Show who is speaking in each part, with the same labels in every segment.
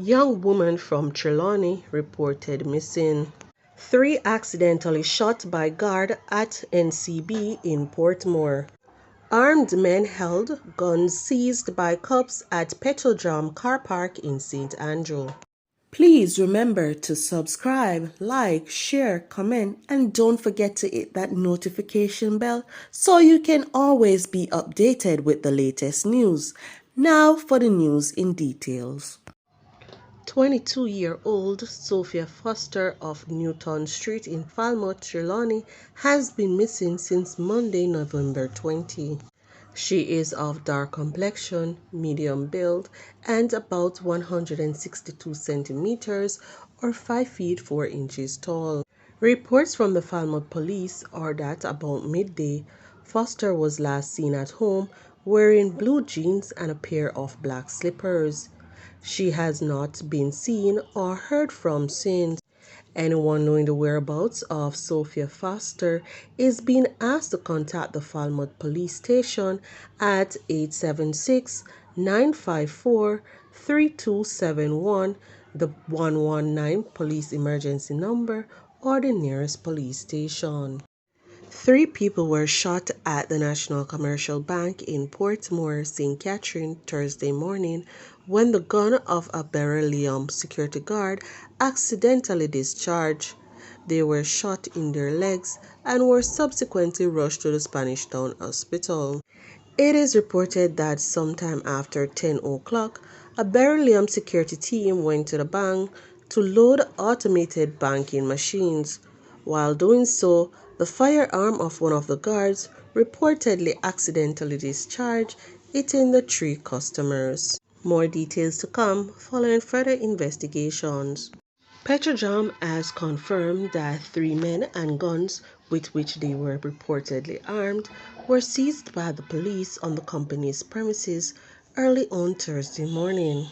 Speaker 1: Young woman from Trelawney reported missing. 3 accidentally shot by guard at NCB in Portmore. Armed men held, guns seized by cops at Petra Jam car park in St. Andrew. Please remember to subscribe, like, share, comment, and don't forget to hit that notification bell so you can always be updated with the latest news. Now for the news in details. 22-year-old Sophia Foster of Newton Street in Falmouth, Trelawney, has been missing since Monday, November 20. She is of dark complexion, medium build, and about 162 centimeters or 5 feet 4 inches tall. Reports from the Falmouth police are that about midday, Foster was last seen at home wearing blue jeans and a pair of black slippers. She has not been seen or heard from since. Anyone knowing the whereabouts of Sophia Foster is being asked to contact the Falmouth Police Station at 876-954-3271, the 119 police emergency number, or the nearest police station. 3 people were shot at the National Commercial Bank in Portmore, St. Catherine, Thursday morning when the gun of a beryllium security guard accidentally discharged. They were shot in their legs and were subsequently rushed to the Spanish Town Hospital. It is reported that sometime after 10 o'clock, a beryllium security team went to the bank to load automated banking machines. While doing so, the firearm of one of the guards reportedly accidentally discharged, hitting the 3 customers. More details to come following further investigations. Petra Jam has confirmed that 3 men and guns with which they were reportedly armed were seized by the police on the company's premises early on Thursday morning.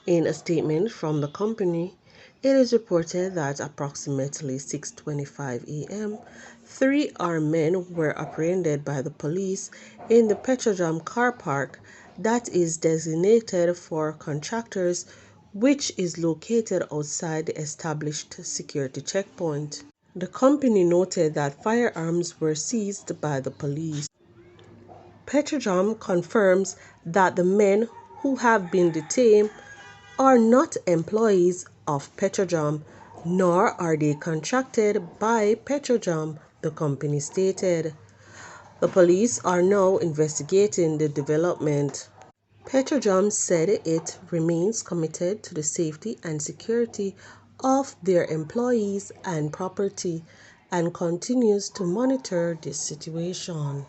Speaker 1: In a statement from the company, it is reported that approximately 6:25 a.m., 3 armed men were apprehended by the police in the Petra Jam car park that is designated for contractors, which is located outside the established security checkpoint. The company noted that firearms were seized by the police. Petra Jam confirms that the men who have been detained are not employees of Petra Jam, nor are they contracted by Petra Jam, the company stated. The police are now investigating the development. Petra Jam said it remains committed to the safety and security of their employees and property and continues to monitor this situation.